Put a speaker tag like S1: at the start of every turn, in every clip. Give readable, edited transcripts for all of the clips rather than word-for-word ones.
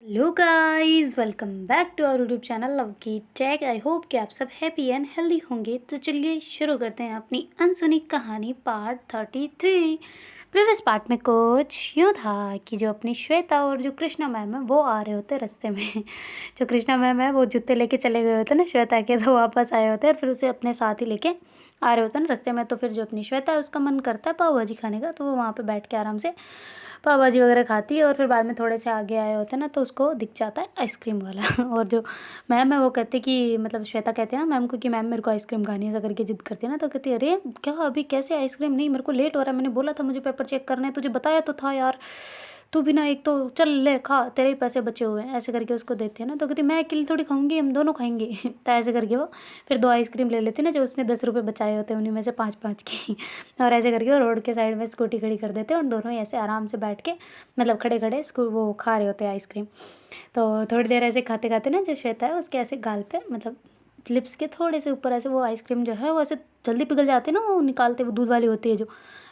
S1: Hello guys, welcome back to our YouTube channel love की tag. I hope कि आप सब हैप्पी एंड हेल्दी होंगे। तो चलिए शुरू करते हैं अपनी अनसुनी कहानी पार्ट 33। प्रीवियस पार्ट में कुछ यूँ था कि जो अपनी श्वेता और जो कृष्णा मैम है वो आ रहे होते रास्ते में। जो कृष्णा मैम है वो जूते लेके चले गए होते ना श्वेता के, तो वापस आए होते हैं और फिर उसे अपने साथ ही लेके आ रहे होते हैं ना रास्ते में। तो फिर जो अपनी श्वेता है उसका मन करता है पाव भाजी खाने का, तो वो वहाँ पे बैठ के आराम से पाव भाजी वगैरह खाती है। और फिर बाद में थोड़े से आगे आए होते हैं ना तो उसको दिख जाता है आइसक्रीम वाला। और जो मैम है वो कहते कि मतलब श्वेता कहते हैं ना मैम को कि मैम मेरे को आइसक्रीम खानी है, ऐसा करके जिद करती है ना। तो कहती है अरे क्या अभी कैसे आइसक्रीम, नहीं मेरे को लेट हो रहा है, मैंने बोला था मुझे पेपर चेक करने, तुझे बताया तो था यार, तू भी ना एक तो चल ले खा, तेरे ही पैसे बचे हुए हैं, ऐसे करके उसको देते हैं ना। तो कहती मैं अकेली थोड़ी खाऊंगी, हम दोनों खाएंगे। तो ऐसे करके वो फिर 2 आइसक्रीम ले लेती ना, जो उसने 10 रुपये बचाए होते हैं उन्हीं में से 5-5 की। और ऐसे करके वो रोड के साइड में स्कूटी खड़ी कर देते हैं और दोनों ही ऐसे आराम से बैठ के मतलब खड़े खड़े वो खा रहे होते हैं आइसक्रीम। तो थोड़ी देर ऐसे खाते खाते ना जो श्वेता है उसके ऐसे गाल पे मतलब लिप्स के थोड़े से ऊपर ऐसे वो आइसक्रीम जो है वो ऐसे जल्दी पिघल जाती है ना, वो निकालते वो दूध वाली होती है जो,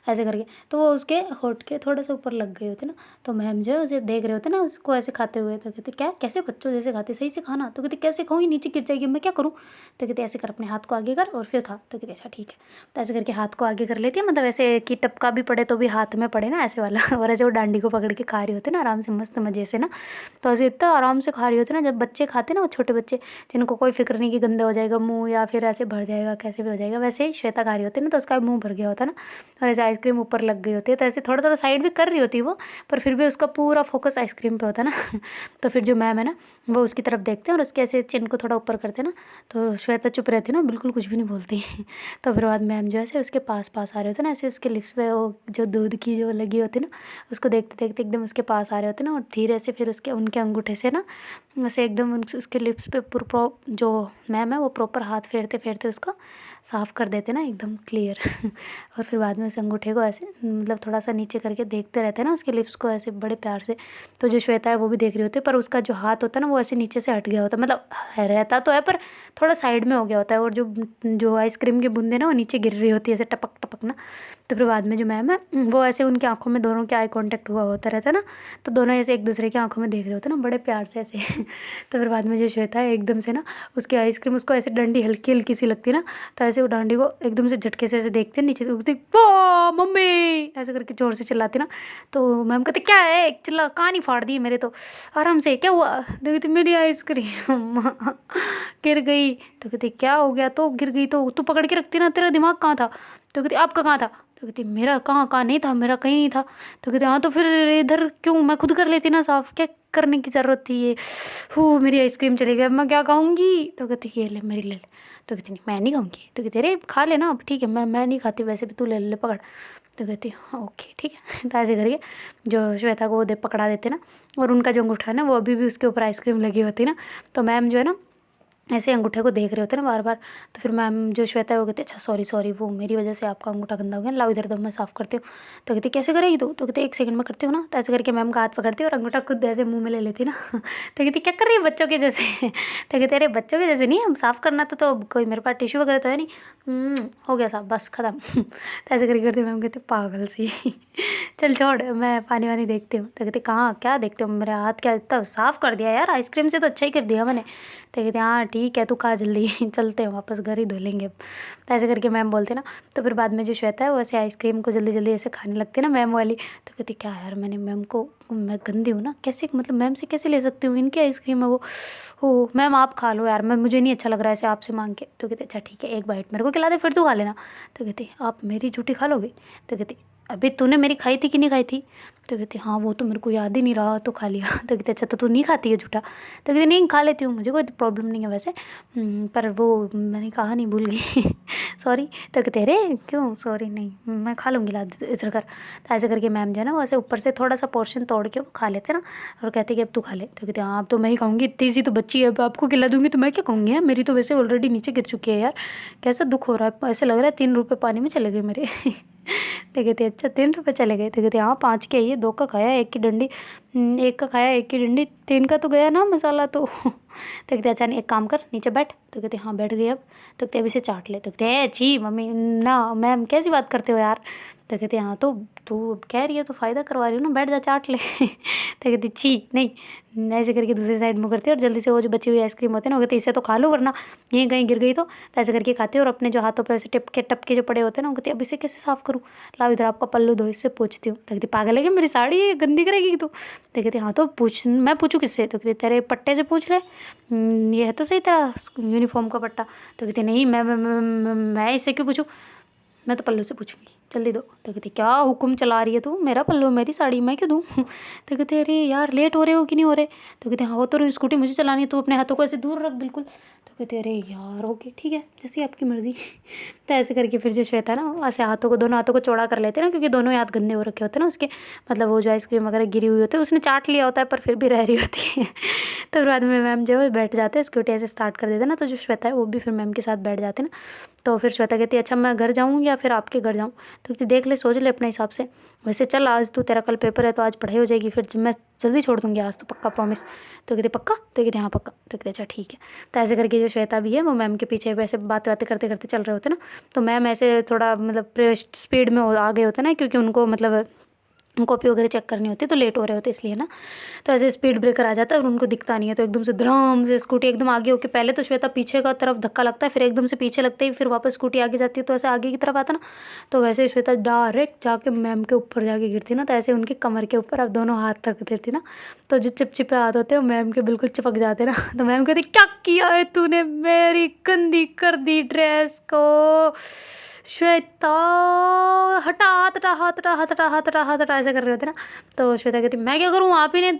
S1: ऐसे करके तो वो उसके होठ के थोड़े से ऊपर लग गए होते ना। तो मैम जो है उसे देख रहे होते ना उसको ऐसे खाते हुए, तो कहते क्या कैसे बच्चों जैसे खाते, सही से खाना। तो कहते कैसे खाऊँ, नीचे गिर जाएगी, मैं क्या करूँ। तो कहते ऐसे कर, अपने हाथ को आगे कर और फिर खा। तो कहते अच्छा ठीक है। तो ऐसे करके हाथ को आगे कर लेती है, मतलब ऐसे कि टपका भी पड़े तो भी हाथ में पड़े ना, ऐसे वाला। और ऐसे वो डांडी को पकड़ के खा रही होते ना आराम से मस्त मज़े से ना। तो ऐसे इतना आराम से खा रही होती ना, जब बच्चे खाते ना वो छोटे बच्चे जिनको कोई फिक्र नहीं कि गंदा हो जाएगा मुंह या फिर ऐसे भर जाएगा कैसे भी हो जाएगा, वैसे ही श्वेता खा रही होती है ना तो उसका मुंह भर गया होता है ना। और ऐसे आइसक्रीम ऊपर लग गई होती है, तो ऐसे थोड़ा थोड़ा साइड भी कर रही होती है वो, पर फिर भी उसका पूरा फोकस आइसक्रीम पे होता है ना। तो फिर जो मैम है ना वो उसकी तरफ देखते हैं और उसके ऐसे चिन को थोड़ा ऊपर करते हैं ना। तो श्वेता चुप रहती है ना, बिल्कुल कुछ भी नहीं बोलती। तो फिर बाद मैम जो है उसके पास पास आ रहे होते हैं ना, ऐसे उसके लिप्स पे वो जो दूध की जो लगी होती है ना उसको देखते देखते एकदम उसके पास आ रहे होते हैं ना। और धीरे से फिर उसके उनके अंगूठे से ना वैसे एकदम उसके लिप्स पे जो मैम है वो प्रॉपर हाथ फेरते फेरते उसको साफ़ कर देते ना एकदम क्लियर। और फिर बाद में उस अंगूठे को ऐसे मतलब थोड़ा सा नीचे करके देखते रहते हैं ना उसके लिप्स को ऐसे बड़े प्यार से। तो जो श्वेता है वो भी देख रही होती है, पर उसका जो हाथ होता है ना वो ऐसे नीचे से हट गया होता है, मतलब रहता तो है पर थोड़ा साइड में हो गया होता है। और जो जो आइसक्रीम की बूंदें ना वो नीचे गिर रही होती है ऐसे टपक टपक ना। तो फिर बाद में जो मैम है वो ऐसे उनकी आंखों में दोनों के आई कांटेक्ट हुआ होता रहता है ना, तो दोनों ऐसे एक दूसरे की आंखों में देख रहे होते हैं ना बड़े प्यार से ऐसे। तो फिर बाद में जो श्वेता है एकदम से ना उसकी आइसक्रीम उसको ऐसे डंडी हल्की हल्की सी लगती है ना, तो ऐसे वो डांडी को एकदम से झटके से ऐसे देखते हैं नीचे उठती, वाह मम्मी ऐसे करके जोर से चिल्लाती ना। तो मैम कहते क्या है चिल्ला, कहानी फाड़ दी मेरे, तो आराम से क्या हुआ। तो कहती मेरी आइसक्रीम गिर गई। तो कहती क्या हो गया, तो गिर गई तो तू पकड़ के रखती ना, तेरा दिमाग कहाँ था। तो कहती आपका कहाँ था। तो कहती मेरा कहाँ कहाँ नहीं था, मेरा कहीं नहीं था। तो कहते हाँ तो फिर इधर क्यों, मैं खुद कर लेती ना साफ, क्या करने की ज़रूरत थी ये। हो मेरी आइसक्रीम चली गई, अब मैं क्या खाऊंगी। तो कहती ये ले मेरी ले ले। तो कहती नहीं मैं नहीं खाऊंगी। तो कहती अरे खा लेना अब, ठीक है मैं नहीं खाती वैसे भी, तू ले ले पकड़। तो कहती हाँ ओके ठीक है। तो ऐसे करके जो श्वेता को वो दे पकड़ा देते ना, और उनका जो अंगूठा है ना वो अभी भी उसके ऊपर आइसक्रीम लगी होती ना। तो मैम जो है ना ऐसे अंगूठे को देख रहे होते हैं ना बार बार। तो फिर मैम जो श्वेता है वो कहती अच्छा सॉरी सॉरी, वो मेरी वजह से आपका अंगूठा गंदा हो गया, लाओ इधर दो मैं साफ़ करती हूँ। तो कहती कैसे करेगी तू। तो कहते 1 सेकंड में करती हूँ ना। तो ऐसे करके मैम का हाथ पकड़ती है और अंगूठा खुद ऐसे मुंह में ले लेती ना। तो कहती क्या कर रही है बच्चों के जैसे। तो कहते अरे बच्चों के जैसे नहीं, हम साफ़ करना तो कोई मेरे पास टिश्यू वगैरह तो है नहीं। हो गया साफ बस ख़त्म। तो ऐसे करके करती मैम कहती पागल सी। चल छोड़ मैं पानी वानी देखती हूँ। तो कहती कहाँ क्या देखते हो, मेरे हाथ क्या इतना साफ़ कर दिया यार, आइसक्रीम से तो अच्छा ही कर दिया मैंने। तो कहते हाँ ठीक है तू खा जल्दी, चलते हैं वापस घर ही धो लेंगे अब। तो ऐसे करके मैम बोलते ना। तो फिर बाद में जो श्वेता है वो ऐसे आइसक्रीम को जल्दी जल्दी ऐसे खाने लगती है ना मैम वाली। तो कहती क्या यार मैंने मैम को, मैं गंदी हूँ ना कैसे, मतलब मैम से कैसे ले सकती हूँ, इनकी आइसक्रीम है वो। हो मैम आप खा लो यार, मैं मुझे नहीं अच्छा लग रहा है ऐसे आपसे मांग के। तो कहते अच्छा ठीक है एक बाइट मेरे को खिला दे फिर तू खा लेना। तो कहती आप मेरी जूठी खा लोगे। तो कहती अभी तूने मेरी खाई थी कि नहीं खाई थी। तो कहती हाँ वो तो मेरे को याद ही नहीं रहा तो खा लिया। तो कहते अच्छा तो तू नहीं खाती है झूठा। तो कहती नहीं खा लेती हूँ, मुझे कोई प्रॉब्लम नहीं है वैसे, पर वो मैंने कहा नहीं भूल गई। सॉरी। तो कहते अरे क्यों सॉरी, नहीं मैं खा लूँगी, ला इधर कर। तो ऐसे करके मैम जो है ना वो ऐसे ऊपर से थोड़ा सा पोर्शन तोड़ के वो खा लेते ना, और कहते कि अब तू खा ले। तो कहते हाँ अब तो मैं ही खाऊंगी, इतनी सी तो बच्ची है, अब आपको खिला दूंगी तो मैं क्या कहूँगी यार, मेरी तो वैसे ऑलरेडी नीचे गिर चुकी है यार, कैसा दुख हो रहा है, ऐसे लग रहा है 3 रुपये पानी में चले गए मेरे। तो कहते अच्छा 3 रुपये चले गए। तो कहते हाँ 5 के ये 2 का खाया, 1 की डंडी एक का खाया, एक की डंडी, 3 का तो गया ना मसाला तो। तो कहते अच्छा नहीं, एक काम कर, नीचे बैठ। तो कहते हाँ बैठ गई अब। तो कहते अब इसे चाट ले। तो कहते अच्छी मम्मी ना मैम कैसी बात करते हो यार। तो कहते हाँ तो तू अब कह रही है तो फ़ायदा करवा रही हूँ ना, बैठ जा चाट ले। तो कहती छी नहीं। ऐसे करके दूसरी साइड मुँह करती है और जल्दी से वो जो बची हुई आइसक्रीम होती है ना, वो कहती इसे तो खा लो वरना यहीं कहीं गिर गई तो ऐसे करके खाती है। और अपने जो हाथों पे ऐसे टिप के टपके जो पड़े होते हैं ना, वो कहती अब इसे कैसे साफ़ करूँ, लाओ इधर आपका पल्लू दो, इससे पूछती हूँ। तो कहती पागल है क्या, मेरी साड़ी है गंदी करेगी तू। तो कहती हाँ तो पूछ, मैं पूछूँ किससे। तो कहती तेरे पट्टे से पूछ ले, ये है तो सही तेरा यूनिफॉर्म का पट्टा। तो कहती नहीं मैं इससे क्यों पूछूँ, मैं तो पल्लू से पूछूंगी, जल्दी दो। तो कहती क्या हुक्म चला रही है तू, मेरा पल्लू मेरी साड़ी मैं क्यों दूँ। तो कहते अरे यार लेट हो रहे हो कि नहीं हो रहे। तो कहते हाँ हो तो रही, स्कूटी मुझे चलानी है, तो अपने हाथों को ऐसे दूर रख बिल्कुल। तो कहते अरे यार ओके ठीक है जैसी आपकी मर्ज़ी। तो ऐसे करके फिर जो श्वेता है ना, ऐसे हाथों को, दोनों हाथों को चौड़ा कर लेते हैं ना, क्योंकि दोनों ही हाथ गंदे हो रखे होते हैं ना उसके, मतलब वो जो आइसक्रीम वगैरह गिरी हुई होती है उसने चाट लिया होता है पर फिर भी रह रही होती है। तो फिर बाद में मैम जो है बैठ जाते हैं, स्कूटी ऐसे स्टार्ट कर देते हैं ना, तो जो श्वेता है वो भी फिर मैम के साथ बैठ जाते हैं ना। तो फिर श्वेता कहती है अच्छा मैं घर जाऊँ या फिर आपके घर जाऊँ। तो कहती देख ले सोच ले अपने हिसाब से, वैसे चल आज तू, तेरा कल पेपर है तो आज पढ़ाई हो जाएगी, फिर मैं जल्दी छोड़ दूँगी आज तो पक्का प्रॉमिस। तो कहती पक्का। तो कहती हाँ पक्का। तो कहते अच्छा ठीक है। तो ऐसे करके जो श्वेता भी है वो मैम के पीछे वैसे बातें बातें करते करते चल रहे होते ना। तो मैम ऐसे थोड़ा मतलब स्पीड में आ गए होते ना, क्योंकि उनको मतलब कॉपी वगैरह चेक करनी होती है तो लेट हो रहे होते इसलिए ना। तो ऐसे स्पीड ब्रेकर आ जाता है और उनको दिखता नहीं है, तो एकदम से धड़ाम से स्कूटी एकदम आगे होके, पहले तो श्वेता पीछे का तरफ धक्का लगता है, फिर एकदम से पीछे लगते ही फिर वापस स्कूटी आगे जाती है, तो ऐसे आगे की तरफ आता ना। तो वैसे श्वेता डायरेक्ट जाके मैम के ऊपर जाके गिरती ना, तो ऐसे उनकी कमर के ऊपर अब दोनों हाथ रख देती ना, तो जो चिपचिपे हाथ होते हैं वो मैम के बिल्कुल चिपक जाते ना। तो मैम कहती क्या किया है तूने, मेरी गंदी कर दी ड्रेस को श्वेता, हटा हाथ हटा हाथ हटा हाथ हटा हाथ हटा हाथ हटा, ऐसे कर रहे होते ना। तो श्वेता कहती मैं क्या करूँ, आप ही ने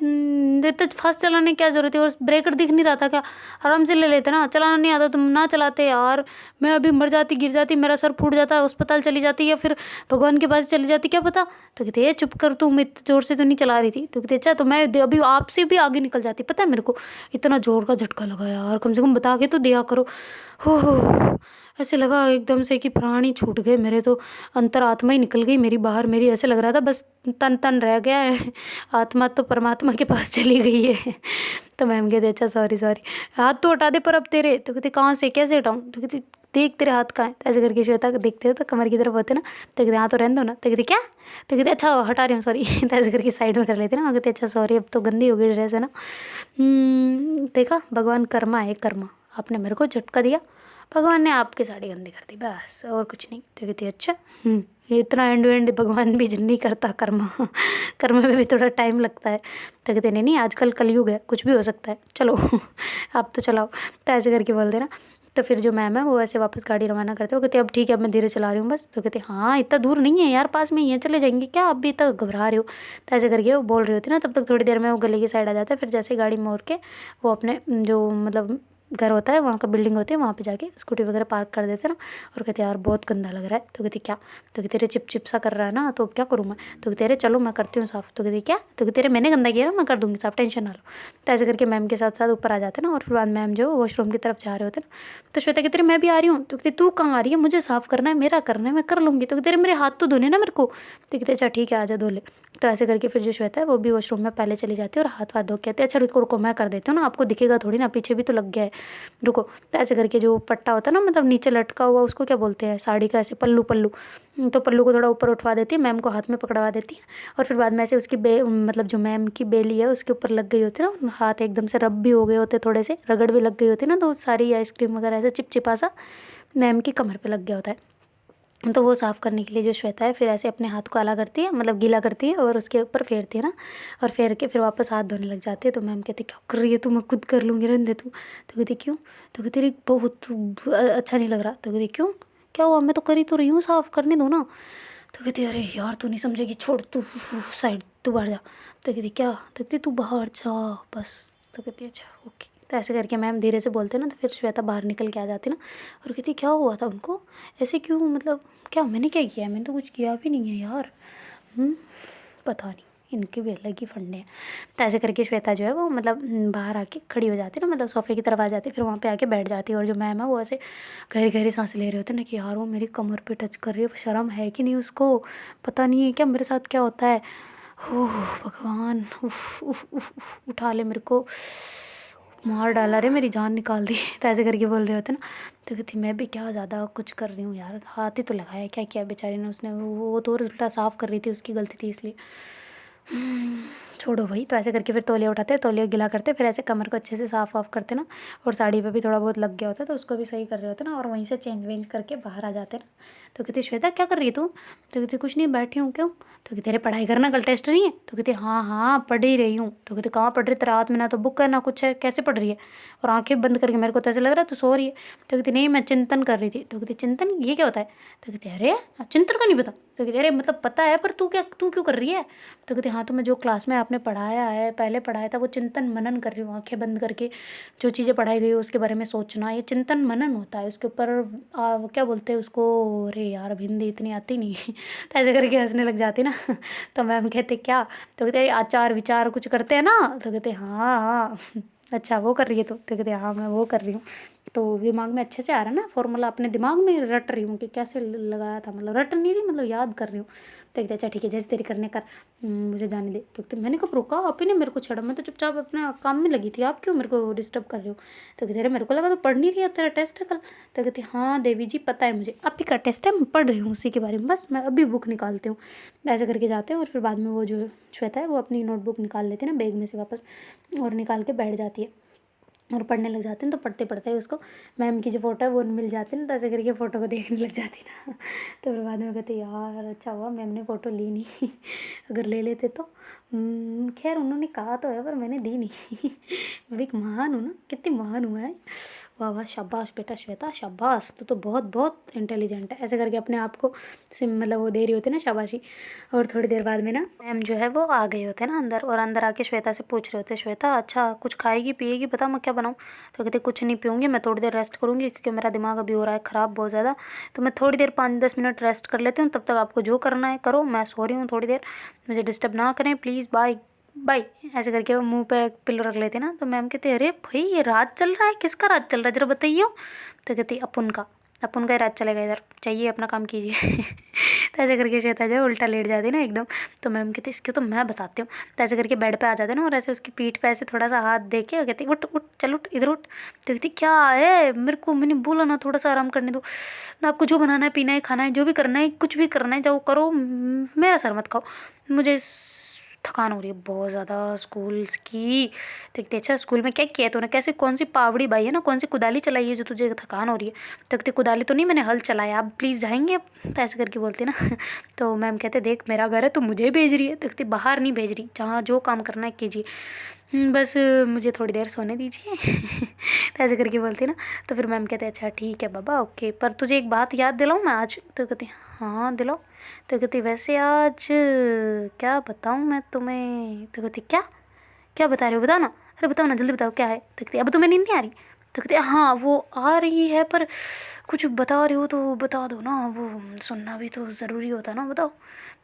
S1: देते फास्ट चलाने की क्या ज़रूरत है, और ब्रेकर दिख नहीं रहा था क्या, आराम से ले लेते ना, चलाना नहीं आता तुम ना चलाते यार, मैं अभी मर जाती, गिर जाती, मेरा सर फूट जाता, अस्पताल चली जाती या फिर भगवान के पास चली जाती क्या पता। तो कहते ये चुप कर तू, मैं इतने ज़ोर से तो नहीं चला रही थी। तो कहते अच्छा तो मैं अभी आपसे भी आगे निकल जाती, पता है मेरे को इतना ज़ोर का झटका लगा यार, कम से कम बता के तो दिया करो। हो ऐसे लगा एकदम से कि प्राण ही छूट गए मेरे, तो अंतरात्मा ही निकल गई मेरी बाहर, मेरी ऐसे लग रहा था बस तन तन रह गया है, आत्मा तो परमात्मा के पास चली गई है। तो मैम कहते अच्छा सॉरी सॉरी, हाथ तो हटा दे पर अब तेरे। तो कहते कहाँ से कैसे हटाऊँ। तो कहती देख तेरे हाथ कहाँ है। तो ऐसे करके श्वेता को देखते हो तो कमर की तरफ होते ना। तो कहते हाँ तो रहने दो ना। तो कहते क्या। तो कहते अच्छा हटा रही हूँ सॉरी। तो ऐसे करके साइड में कर लेते ना, कहते अच्छा सॉरी अब तो गंदी हो गई ड्रेस है ना। देखा भगवान कर्मा है, कर्मा आपने मेरे को झटका दिया, भगवान ने आपकी साड़ी गंदी कर दी बस और कुछ नहीं। तो कहती अच्छा ये इतना एंड एंड भगवान भी नहीं करता कर्मा। कर्म में भी थोड़ा टाइम लगता है। तो कहते नहीं नहीं आजकल कलयुग है, कुछ भी हो सकता है, चलो आप तो चलाओ। तो ऐसे करके बोल देना। तो फिर जो मैम है वो ऐसे वापस गाड़ी रवाना करते हो, कहते अब ठीक है अब मैं धीरे चला रही हूँ बस। तो कहते हाँ इतना दूर नहीं है यार, पास में ही है, चले जाएंगे क्या, अब भी तक घबरा रहे हो। तो ऐसे करके वो बोल रही होती ना, तब तक थोड़ी देर में वो गली की साइड आ जाता है। फिर जैसे गाड़ी मोड़ के वो अपने जो मतलब घर होता है वहाँ का बिल्डिंग होती है, वहाँ पे जाके स्कूटी वगैरह पार्क कर देते ना। और कहते यार बहुत गंदा लग रहा है। तो कहती क्या। तो कहते तेरे चिप चिप सा कर रहा है ना, तो क्या करूँ मैं। तो कहते अरे चलो मैं करती हूँ साफ़। तो कहती क्या। तो कहते मैंने गंदा किया ना, मैं कर दूँगी साफ़, टेंशन ना लो। तो ऐसे करके मैम के साथ साथ ऊपर आ जाते ना, और फिर बाद मैम जो वॉशरूम की तरफ जा रहे होते ना। तो श्वेता कहती मैं भी आ रही हूँ। तो कहती तू कहाँ आ रही है, मुझे साफ़ करना है, मेरा करना है, मैं कर लूँगी। तो कहते मेरे हाथ तो धोने ना मेरे को। तो कहते अच्छा ठीक है आजा धो ले। तो ऐसे करके फिर जो श्वेता है वो भी वॉशरूम में पहले चली जाती है और हाथ धो के आती है। अच्छा रुको रुको मैं कर देती हूँ ना, आपको दिखेगा थोड़ी ना, पीछे भी तो लग गया है, रुको। तो ऐसे करके जो पट्टा होता है ना, मतलब नीचे लटका हुआ, उसको क्या बोलते हैं, साड़ी का ऐसे पल्लू पल्लू। तो पल्लू को थोड़ा ऊपर उठवा देती है, मैम को हाथ में पकड़वा देती है। और फिर बाद में ऐसे उसकी मतलब जो मैम की बेली है उसके ऊपर लग गई होती है ना, हाथ एकदम से रब भी हो गए होते, थोड़े से रगड़ भी लग गई होती है ना, तो सारी आइसक्रीम वगैरह ऐसे चिपचिपा सा मैम की कमर पर लग गया होता है। तो वो साफ़ करने के लिए जो श्वेता है फिर ऐसे अपने हाथ को आला करती है, मतलब गीला करती है, और उसके ऊपर फेरती है ना, और फेर के फिर वापस हाथ धोने लग जाती है। तो मैम कहती क्या कर रही है तू, मैं खुद कर लूँगी, रहने दे तू। तो कहती क्यों। तो कहती रही बहुत अच्छा नहीं लग रहा। तो कहती क्यों क्या हुआ, मैं तो करी तो रही हूँ, साफ़ करने दो ना। तो कहती अरे यार तू नहीं समझेगी, छोड़ तू साइड, तू बाहर जा। तो कहती क्या। तो कहती तू बाहर जा बस। तो कहती अच्छा ओके। तो ऐसे करके मैम धीरे से बोलते ना, तो फिर श्वेता बाहर निकल के आ जाती ना, और कहती क्या हुआ था उनको, ऐसे क्यों, मतलब क्या मैंने क्या किया, मैंने तो कुछ किया भी नहीं है यार। पता नहीं, इनके भी अलग ही फंडे हैं। तो ऐसे करके श्वेता जो है वो मतलब बाहर आके खड़ी हो जाती है ना, मतलब सोफ़े की तरफ आ जाती है, फिर वहाँ पे आके बैठ जाती है। और जो मैम है वो ऐसे गहरी गहरी सांस ले रहे होते हैं ना, कि यार वो मेरी कमर पे टच कर रही है, शर्म है कि नहीं उसको, पता नहीं है क्या मेरे साथ क्या होता है। ओह भगवान, उफ उफ उफ उफ, उठा ले मेरे को, मार डाला रे, मेरी जान निकाल दी। तो ऐसे करके बोल रहे होते ना। तो कहती मैं भी क्या ज़्यादा कुछ कर रही हूँ यार, हाथ ही तो लगाया, क्या किया बेचारी ने उसने, वो तो और उल्टा साफ़ कर रही थी, उसकी गलती थी इसलिए। छोड़ो भाई। तो ऐसे करके फिर तौलिया उठाते, तौलिया गिला करते, फिर ऐसे कमर को अच्छे से साफ़ वाफ करते ना, और साड़ी पे भी थोड़ा बहुत लग गया होता तो उसको भी सही कर रहे होते ना, और वहीं से चेंज वेंज करके बाहर आ जाते ना। तो कहती श्वेता क्या कर रही है तू? तो कहती कुछ नहीं, बैठी हूँ। क्यों? तो कहती अरे पढ़ाई करना, कल टेस्ट नहीं है? तो कहती हाँ हाँ पढ़ ही रही हूँ। तो कहती कहाँ पढ़ रही, तेरा हाथ में ना तो बुक है ना कुछ है, कैसे पढ़ रही है? और आंखें बंद करके, मेरे को तो ऐसे लग रहा है तू सो रही है। तो कहती नहीं मैं चिंतन कर रही थी। तो कहती चिंतन ये क्या होता है? तो कहती अरे चिंतन का नहीं पता? तो कहती अरे मतलब पता है पर तू क्यों कर रही है? तो कहती हाँ तो मैं जो क्लास में आपने पढ़ाया है, पहले पढ़ाया था, वो चिंतन मनन कर रही हूँ, आंखें बंद करके जो चीज़ें पढ़ाई गई है उसके बारे में सोचना, ये चिंतन मनन होता है। उसके ऊपर वो क्या बोलते हैं उसको, अरे यार अब हिंदी इतनी आती नहीं। तो ऐसे करके हंसने लग जाती ना। तो मैम कहते क्या? तो कहते आचार विचार कुछ करते हैं ना? तो कहते हाँ हाँ। अच्छा वो कर रही है तो कहते हाँ मैं वो कर रही हूँ। तो दिमाग में अच्छे से आ रहा है ना फॉर्मूला, अपने दिमाग में रट रही हूँ कि कैसे लगाया था, मतलब रट नहीं रही, मतलब याद कर रही हूँ। तो कहते अच्छा ठीक है जैसे तेरी करने कर, मुझे जाने दे। तो कहते मैंने कब रोका, आप ही ने मेरे को छेड़ा, मैं तो चुपचाप अपने काम में लगी थी, आप क्यों मेरे को डिस्टर्ब कर रहे हो? तो कहते अरे मेरे को लगा तो पढ़ नहीं रही है, तेरा टेस्ट है कल। तो कहती हाँ देवी जी पता है मुझे, आप ही का टेस्ट है, मैं पढ़ रही हूँ उसी के बारे में, बस मैं अभी बुक निकालती हूँ। ऐसे करके जाते हैं और फिर बाद में वो जो श्वेता है वो अपनी नोटबुक निकाल लेती है ना बैग में से वापस, और निकाल के बैठ जाती है और पढ़ने लग जाते हैं। तो पढ़ते पढ़ते उसको मैम की जो फ़ोटो है वो मिल जाती है ना, तो ऐसे करके फ़ोटो को देखने लग जाती ना। तो फिर बाद में कहते यार अच्छा हुआ मैम ने फ़ोटो ली नहीं। अगर ले लेते तो खैर उन्होंने कहा तो है पर मैंने दी नहीं। मैं भी एक महान हूँ ना, कितनी महान हूँ मैं। वाह वाह शाबाश बेटा श्वेता शाबाश, तो बहुत बहुत इंटेलिजेंट है। ऐसे करके अपने आप को सिम मतलब वो दे रही होती है ना शाबाशी। और थोड़ी देर बाद में ना मैम जो है वो आ गए होते हैं ना अंदर, और अंदर आके श्वेता से पूछ रहे होते हैं श्वेता अच्छा कुछ खाएगी पिएगी बता मैं क्या बनाऊँ? तो कहते कुछ नहीं पीऊँगी, मैं थोड़ी देर रेस्ट करूँगी क्योंकि मेरा दिमाग अभी हो रहा है ख़राब बहुत ज़्यादा, तो मैं थोड़ी देर 5-10 मिनट रेस्ट कर लेती हूँ, तब तक आपको जो करना है करो, मैं सो रही हूँ थोड़ी देर, मुझे डिस्टर्ब ना करें प्लीज़, बाय बाय। ऐसे करके वो मुंह पे एक पिलो रख लेते ना। तो मैम कहते अरे भाई ये राज चल रहा है, किसका राज चल रहा है जरा बताइए। तो कहती अपुन का ही राज चलेगा, इधर चाहिए अपना काम कीजिए। तो ऐसे करके श्वेता जो है उल्टा लेट जाती ना एकदम। तो मैम कहती इसके तो मैं बताती हूँ। तो ऐसे करके बेड पे आ जाते ना, और ऐसे उसकी पीठ पे ऐसे थोड़ा सा हाथ दे के कहती उठ उठ चल उठ इधर उठ। तो कहती क्या है, मेरे को मैंने बोला ना थोड़ा सा आराम करने दो, ना आपको जो बनाना है पीना है खाना है जो भी करना है कुछ भी करना है जाओ करो, मेरा सर मत खाओ, मुझे थकान हो रही है बहुत ज़्यादा स्कूल्स की। देखते अच्छा स्कूल में क्या किया तूने, कैसे कौन सी पावड़ी बाई है ना, कौन सी कुदाली चलाई है जो तुझे थकान हो रही है? तो कहते कुदाली तो नहीं मैंने हल चलाया, आप प्लीज़ जाएंगे? तो ऐसे करके बोलते ना। तो मैम कहते देख मेरा घर है तू मुझे भेज रही है? तो कहती बाहर नहीं भेज रही, जहाँ जो काम करना है कीजिए, बस मुझे थोड़ी देर सोने दीजिए। तो ऐसे करके बोलती ना। तो फिर मैम कहते अच्छा ठीक है बाबा ओके, पर तुझे एक बात याद दिलाऊँ मैं आज? तो कहती हाँ दिलाओ। तो कहती वैसे आज क्या बताऊँ मैं तुम्हें? तो कहती क्या क्या बता रहे हो बताओ ना, अरे बताओ ना जल्दी बताओ क्या है? तो कहती अब तुम्हें नींद नहीं आ रही? तो कहती हाँ वो आ रही है पर कुछ बता रहे हो तो बता दो ना, वो सुनना भी तो ज़रूरी होता है ना, बताओ।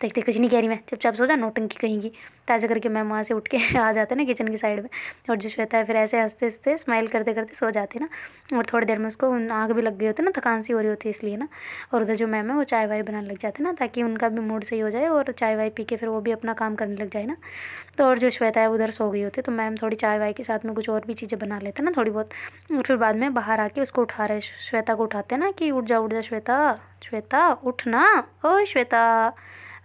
S1: देखते कुछ नहीं कह रही मैं, चुपचाप सो जा नौटंकी कहेंगी। तो ऐसे करके मैं वहाँ से उठ के आ जाते ना किचन की साइड में, और जो श्वेता है फिर ऐसे हंसते हंसते स्माइल करते करते सो जाती ना। और थोड़ी देर में उसको आँख भी लग गई होती ना, थकान सी हो रही होती है इसलिए ना। और उधर जो मैम है वो चाय वाय बनाने लग जाते ना, ताकि उनका भी मूड सही हो जाए और चाय वाय पी के फिर वो भी अपना काम करने लग जाए ना। तो और जो श्वेता है उधर सो गई होती है, तो मैम थोड़ी चाय वाय के साथ में कुछ और भी चीज़ें बना लेते ना थोड़ी बहुत। और फिर बाद में बाहर आके उसको उठा रहे, श्वेता को उठाते ना कि उठ जा श्वेता, श्वेता उठ ना, ओ श्वेता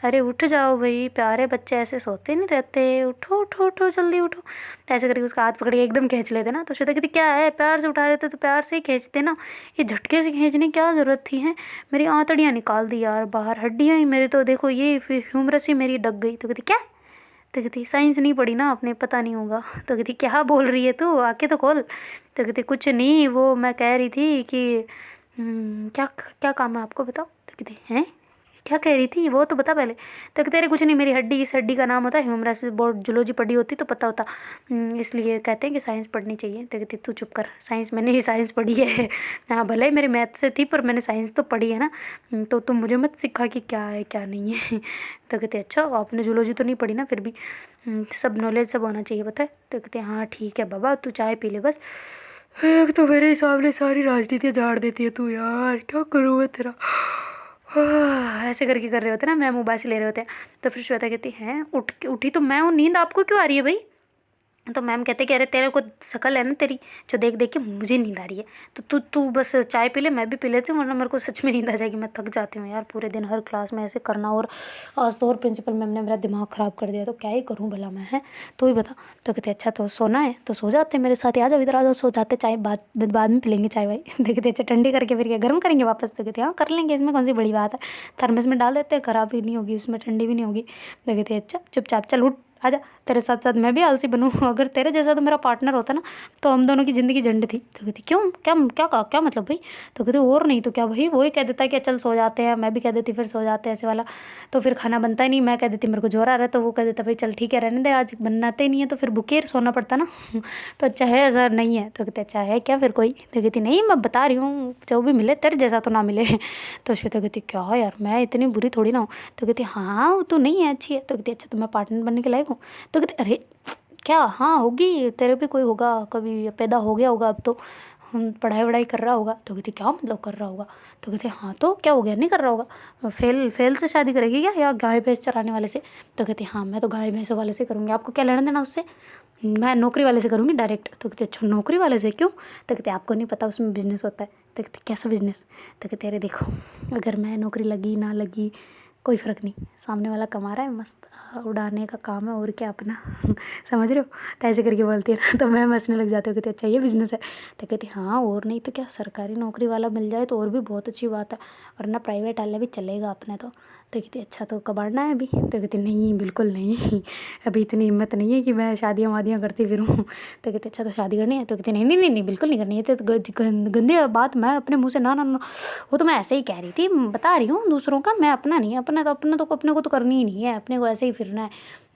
S1: अरे उठ जाओ भाई, प्यारे बच्चे ऐसे सोते नहीं रहते, उठो उठो उठो जल्दी उठो। तो ऐसे करके उसका हाथ पकड़ के एकदम खींच लेते ना। तो श्वेता कहती क्या है, प्यार से उठा रहे थे तो प्यार से ही खींचते ना, ये झटके से खींचने की क्या ज़रूरत थी? है मेरी आंतड़ियाँ निकाल दी यार बाहर, हड्डियाँ ही मेरे तो देखो ये ह्यूमरस ही मेरी डग गई। तो कहती क्या? तो कहती साइंस नहीं पढ़ी ना आपने, पता नहीं होगा। तो कहती क्या बोल रही है तू, आके तो खोल। तो कहती कुछ नहीं, वो मैं कह रही थी कि क्या क्या काम है आपको बताओ। तो कहती हैं क्या कह रही थी वो तो बता पहले। तो कहते अरे कुछ नहीं, मेरी हड्डी, इस हड्डी का नाम होता है ह्यूमरस, बहुत जूलॉजी पढ़ी होती तो पता होता, इसलिए कहते हैं कि साइंस पढ़नी चाहिए। तो कहती तू चुप कर, साइंस मैंने ही साइंस पढ़ी है। हाँ भले ही मेरे मैथ से थी पर मैंने साइंस तो पढ़ी है ना, तो तुम मुझे मत सिखा कि क्या है क्या नहीं है। तो कहते अच्छा आपने जूलॉजी तो नहीं पढ़ी ना, फिर भी सब नॉलेज सब होना चाहिए पता है। तो कहते हाँ ठीक है बाबा तू चाय पी ले बस। एक तो मेरे हिसाब से सारी राजनीति झाड़ देती है तू यार, क्या करूँ मैं तेरा। ऐसे करके कर रहे होते ना, मैम उबासी ले रहे होते हैं। तो फिर श्वेता कहती है उठी तो मैं हूँ, नींद आपको क्यों आ रही है भाई? तो मैम कहते कि अरे तेरे को शक्ल है ना तेरी, जो देख देख के मुझे नींद आ रही है, तो तू तू बस चाय पी ले, मैं भी पी लेती हूँ, वरना मेरे को सच में नींद आ जाएगी। मैं थक जाती हूँ यार पूरे दिन हर क्लास में ऐसे करना, और आज तो और प्रिंसिपल मैम ने मेरा दिमाग ख़राब कर दिया, तो क्या ही करूँ भला मैं, है तो ही बता। तो कहते अच्छा तो सोना है तो सो जाते हैं मेरे साथ, आ जाओ इधर आ जाओ, सो जाते, चाय बाद में पी लेंगे चाय भाई। देखते अच्छा ठंडी करके फिर क्या गर्म करेंगे वापस? तो कहते हाँ कर लेंगे, इसमें कौन सी बड़ी बात है, थर्मस में डाल देते हैं, ख़राब भी नहीं होगी उसमें, ठंडी भी नहीं होगी। तो कहते अच्छा चुपचाप चल उठ आजा, तेरे साथ साथ मैं भी आलसी बनूँ। अगर तेरे जैसा तो मेरा पार्टनर होता ना, तो हम दोनों की ज़िंदगी झंड थी। तो कहती क्यों, क्या क्या कहा, क्या मतलब भाई? तो कहते और नहीं तो क्या भाई, वही कह देता कि चल सो जाते हैं, मैं भी कह देती फिर सो जाते हैं ऐसे वाला, तो फिर खाना बनता ही नहीं, मैं कह देती मेरे को जोर आ रहा है, तो वो कह देता भाई चल ठीक है रहने दे, आज बनाते ही नहीं है, तो फिर बुकेर सोना पड़ता ना। तो अच्छा है ऐसा नहीं है? तो कहते अच्छा है क्या फिर कोई? तो कहती नहीं मैं बता रही हूँ, जो भी मिले तेरे जैसा तो ना मिले। तो श्वेता कहती क्या यार मैं इतनी बुरी थोड़ी ना हूँ। तो कहती हाँ वो तो नहीं है, अच्छी है। तो कहती अच्छा तो मैं पार्टनर बनने के लायक हूँ? तो कहते अरे क्या, हाँ होगी, तेरे भी कोई होगा, कभी पैदा हो गया होगा, अब तो पढ़ाई वढ़ाई कर रहा होगा। तो कहती क्या मतलब कर रहा होगा? तो कहते हाँ तो क्या हो गया, नहीं कर रहा होगा? फेल से शादी करेगी क्या, या गाय भैंस चराने वाले से? तो कहती हाँ मैं तो गाय भैंसों वाले से करूँगी, आपको क्या लेना देना उससे, मैं नौकरी वाले से करूँगी डायरेक्ट। तो कहते अच्छा नौकरी वाले से क्यों? तो कहते आपको नहीं पता उसमें बिजनेस होता है। तो कहते कैसा बिजनेस? तो कहते अरे देखो, अगर मैं नौकरी लगी ना लगी कोई फ़र्क नहीं, सामने वाला कमा रहा है मस्त, उड़ाने का काम है और क्या अपना। समझ रहे हो? तो ऐसे करके बोलती है ना, तो मैं हंसने लग जाती हूँ, कहती अच्छा ये बिज़नेस है? तो कहती हाँ और नहीं तो क्या, सरकारी नौकरी वाला मिल जाए तो और भी बहुत अच्छी बात है, वरना प्राइवेट वाला भी चलेगा अपने तो कहती अच्छा तो कबाड़ना है अभी? तो कहती नहीं बिल्कुल नहीं, अभी इतनी हिम्मत नहीं है कि मैं शादियाँ वादियाँ करती फिरूँ। तो कहती अच्छा तो शादी करनी है? तो कहती नहीं नहीं नहीं नहीं बिल्कुल नहीं करनी है, तो गंदी बात मैं अपने मुँह से ना ना ना, वो तो मैं ऐसे ही कह रही थी, बता रही हूँ दूसरों का, मैं अपना नहीं, अपने को तो करनी ही नहीं है, अपने को ऐसे ही फिरना है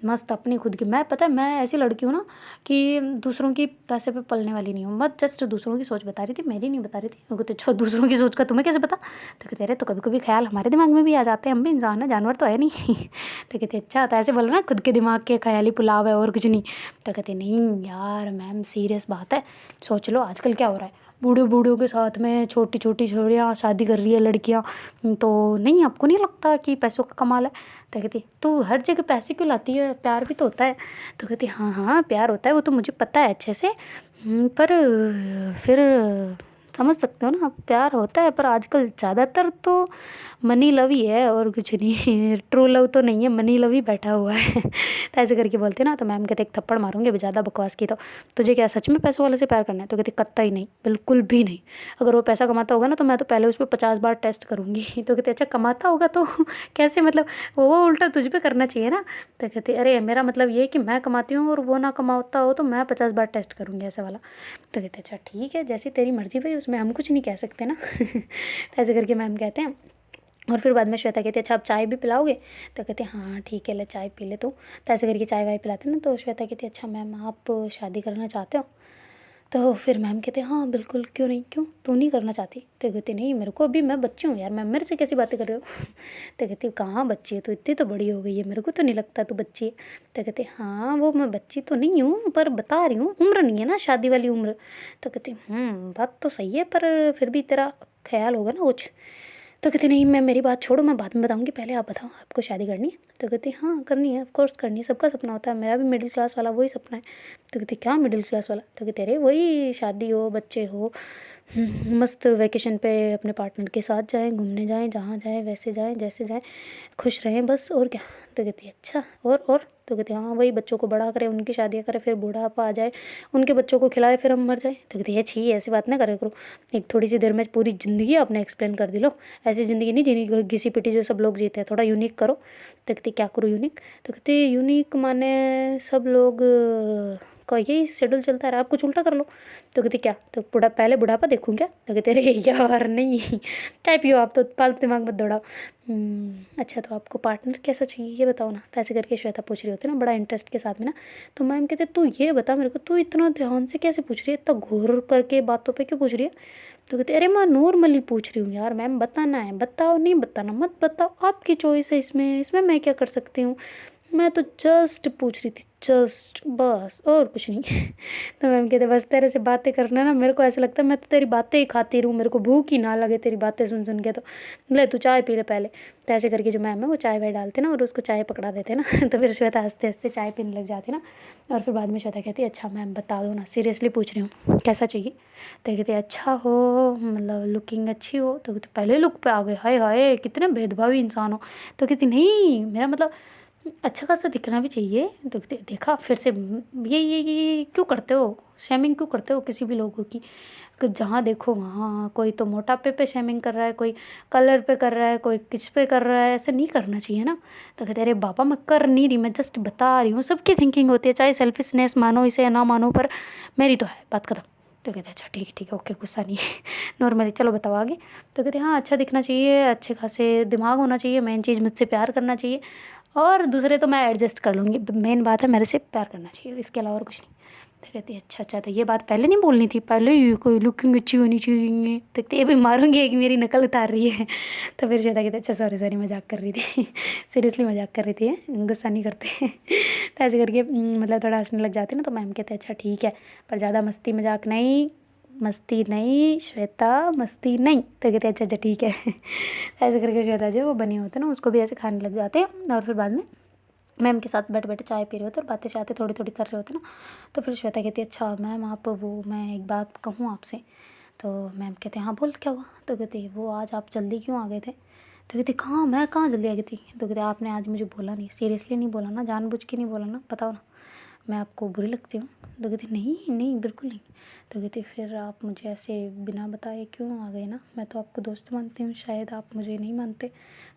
S1: मस्त अपनी खुद की। मैं पता है मैं ऐसी लड़की हूँ ना कि दूसरों की पैसे पे पलने वाली नहीं हूँ, मैं जस्ट दूसरों की सोच बता रही थी, मेरी नहीं बता रही थी। वो कहते अच्छा दूसरों की सोच का तुम्हें कैसे पता? तो कहते अरे तो कभी कभी ख्याल हमारे दिमाग में भी आ जाते हैं, हम भी इंसान है, जानवर तो है नहीं। तो कहते अच्छा तो ऐसे बोलो ना, खुद के दिमाग के ख्याली पुलाव है और कुछ नहीं। तो कहते नहीं यार मैम सीरियस बात है, सोच लो आजकल क्या हो रहा है, बूढ़े बूढ़ों के साथ में छोटी छोटी छोरियाँ शादी कर रही है लड़कियाँ, तो नहीं आपको नहीं लगता कि पैसों का कमाल है? तो कहती तू हर जगह पैसे क्यों लाती है, प्यार भी तो होता है। तो कहती हाँ हाँ प्यार होता है, वो तो मुझे पता है अच्छे से, पर फिर समझ सकते हो ना, प्यार होता है पर आजकल ज़्यादातर तो मनी लव ही है और कुछ नहीं। ट्रू लव तो नहीं है, मनी लव ही बैठा हुआ है। तो ऐसे करके बोलते ना, तो मैम कहते एक थप्पड़ मारूंगी अभी ज़्यादा बकवास की तो, तुझे क्या सच में पैसों वाले से प्यार करना है? तो कहती कत्ता नहीं, बिल्कुल भी नहीं, अगर वो पैसा कमाता होगा ना तो मैं तो पहले उस पर 50 बार टेस्ट करूँगी। तो कहते अच्छा कमाता होगा तो कैसे, मतलब वो उल्टा तुझ पे करना चाहिए ना। तो कहते अरे मेरा मतलब ये कि मैं कमाती हूँ और वो ना कमाता हो तो मैं 50 बार टेस्ट करूँगी ऐसा वाला। तो कहते अच्छा ठीक है जैसी तेरी मर्जी भाई, उसमें हम कुछ नहीं कह सकते ना। तो ऐसे करके मैम कहते हैं। और फिर बाद में श्वेता कहती है अच्छा आप चाय भी पिलाओगे? तो कहते हैं हाँ ठीक है ले चाय पी ले तो ऐसे करके चाय वाय पिलाते हैं ना। तो श्वेता कहती है अच्छा मैम आप शादी करना चाहते हो? तो फिर मैम कहते हैं हाँ बिल्कुल, क्यों नहीं, क्यों तू नहीं करना चाहती? तो कहती नहीं मेरे को, अभी मैं बच्ची हूँ यार मैम, मेरे से कैसी बातें कर रहे हो? तो कहती कहाँ बच्ची है तू, इतनी तो बड़ी हो गई है, मेरे को तो नहीं लगता तू बच्ची है। तो कहते हाँ वो मैं बच्ची तो नहीं हूँ, पर बता रही हूँ उम्र नहीं है ना शादी वाली उम्र। तो कहती बात तो सही है, पर फिर भी तेरा ख्याल होगा ना कुछ। तो कहती नहीं मैं, मेरी बात छोड़ो मैं बाद में बताऊँगी, पहले आप बताओ आपको शादी करनी है? तो कहती हाँ करनी है, ऑफ कोर्स करनी है, सबका सपना होता है, मेरा भी मिडिल क्लास वाला वही सपना है। तो कहती क्या मिडिल क्लास वाला? तो कहते अरे वही शादी हो, बच्चे हो, मस्त वैकेशन पे अपने पार्टनर के साथ जाएं, घूमने जाएं, जहाँ जाएं वैसे जाएं जैसे जाएं, खुश रहें बस, और क्या। तो कहती है अच्छा और? तो कहती हाँ वही बच्चों को बड़ा करे, उनकी शादियाँ करे, फिर बूढ़ापा आ जाए, उनके बच्चों को खिलाए, फिर हम मर जाए। तो कहती है छी ऐसी बात ना करे करो, एक थोड़ी सी देर में पूरी ज़िंदगी आपने एक्सप्लेन कर दी लो, ऐसी ज़िंदगी नहीं जीनी घिसी पिटी जो सब लोग जीते हैं, थोड़ा यूनिक करो। तो कहती क्या करूँ यूनिक? तो कहती यूनिक माने सब लोग का यही शेड्यूल चलता रहा, आप कुछ उल्टा कर लो। तो कहती क्या? तो पहले बुढ़ापा देखूँ क्या? तो कहते अरे यार नहीं, चाय पियो आप, तो फालतू दिमाग मत दौड़ाओ। अच्छा तो आपको पार्टनर कैसा चाहिए ये बताओ ना। तो ऐसे करके श्वेता पूछ रही होती है ना बड़ा इंटरेस्ट के साथ में ना। तो मैम कहते तू ये बता मेरे को, तू इतना ध्यान से कैसे पूछ रही है, इतना घोर करके बातों पे क्यों पूछ रही है? तो कहते अरे मैं नॉर्मली पूछ रही हूँ यार मैम, बताना है बताओ, नहीं बताना मत बताओ, आपकी चॉइस है इसमें मैं क्या कर सकती हूँ। मैं तो जस्ट पूछ रही थी, जस्ट बस और कुछ नहीं। तो मैम कहते बस तेरे से बातें करना ना मेरे को ऐसा लगता है मैं तो तेरी बातें ही खाती रहूँ, मेरे को भूख ही ना लगे तेरी बातें सुन सुन के। तो ले तू चाय पी ले पहले। तो ऐसे करके जो मैम है वो चाय वाय डालते ना और उसको चाय पकड़ा देते ना। तो फिर श्वेता हंसते हंसते चाय पीने लग जाती ना। और फिर बाद में श्वेता कहती है अच्छा मैम बता दो ना, सीरियसली पूछ रही हूँ कैसा चाहिए। तो कहती है अच्छा हो, मतलब लुकिंग अच्छी हो। तो पहले लुक पे आ गए, हाय हाय कितने भेदभावी इंसान हो। तो कहती नहीं मेरा मतलब अच्छा खासा दिखना भी चाहिए। तो देखा फिर से ये क्यों करते हो, शेमिंग क्यों करते हो किसी भी लोगों की। कि जहाँ देखो वहाँ कोई तो मोटापे पे शेमिंग कर रहा है, कोई कलर पे कर रहा है, कोई किस पे कर रहा है, ऐसे नहीं करना चाहिए ना। तो कहते अरे बाबा मैं कर नहीं रही, मैं जस्ट बता रही हूँ। सबकी थिंकिंग होती है, चाहे सेल्फिशनेस मानो इसे या ना मानो, पर मेरी तो है, बात खत्म। तो कहते अच्छा ठीक है ओके गुस्सा नहीं। नॉर्मली चलो बताओ आगे। तो कहते हाँ अच्छा दिखना चाहिए, अच्छे खासे दिमाग होना चाहिए, मेन चीज़ मुझसे प्यार करना चाहिए, और दूसरे तो मैं एडजस्ट कर लूँगी, मेन बात है मेरे से प्यार करना चाहिए, इसके अलावा और कुछ नहीं। तो कहती है अच्छा तो ये बात पहले नहीं बोलनी थी, पहले ही कोई लुकिंग अच्छी होनी चाहिए। तो कहती है अभी मारूंगी एक, मेरी नकल उतार रही है। तो फिर श्वेता कहते अच्छा सॉरी मजाक कर रही थी। सीरियसली मजाक कर रही थी, गुस्सा नहीं करते। तो ऐसे करके मतलब थोड़ा हंसने लग जाते ना। तो मैम कहते अच्छा ठीक है पर ज़्यादा मस्ती मजाक नहीं, मस्ती नहीं श्वेता, मस्ती नहीं। तो कहते अच्छा ठीक है। ऐसे करके श्वेता जो वो बनी होते ना उसको भी ऐसे खाने लग जाते हैं। और फिर बाद में मैम के साथ बैठे बैठे चाय पी रहे होते और बातें चाहते थोड़ी थोड़ी कर रहे होते ना। तो फिर श्वेता कहती है अच्छा मैम आप वो मैं एक बात कहूँ आपसे। तो मैम कहते हैं हाँ बोल क्या हुआ। तो कहती वो आज आप जल्दी क्यों आ गए थे। तो कहती कहाँ मैं कहाँ जल्दी आ गई थी। तो कहते आपने आज मुझे बोला नहीं, सीरियसली नहीं बोला ना, जानबूझ के नहीं बोला ना, बताओ ना मैं आपको बुरी लगती हूँ। तो कहती नहीं बिल्कुल नहीं। तो कहती फिर आप मुझे ऐसे बिना बताए क्यों आ गए ना, मैं तो आपको दोस्त मानती हूँ, शायद आप मुझे नहीं मानते।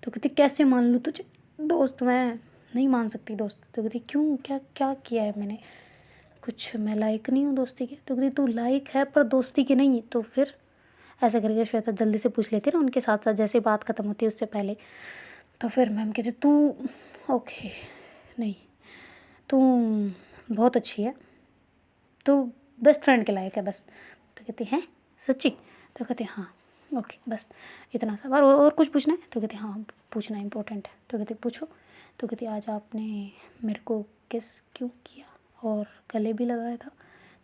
S1: तो कहती कैसे मान लूँ तुझे दोस्त, मैं नहीं मान सकती दोस्त। तो कहती क्यों, क्या क्या किया है मैंने, कुछ मैं लायक नहीं हूँ दोस्ती के। तो कहती तू लायक है पर दोस्ती की नहीं है। तो फिर ऐसा करके श्वेता जल्दी से पूछ लेती है ना उनके साथ साथ, जैसे बात ख़त्म होती है उससे पहले। तो फिर मैम कहती तू ओके नहीं, तू बहुत अच्छी है, तो बेस्ट फ्रेंड के लायक है बस। तो कहती हैं सच्ची। तो कहते हाँ ओके बस इतना सा, और कुछ पूछना है। तो कहते हाँ पूछना इम्पोर्टेंट है। तो कहते पूछो। तो कहती आज आपने मेरे को किस क्यों किया और गले भी लगाया था।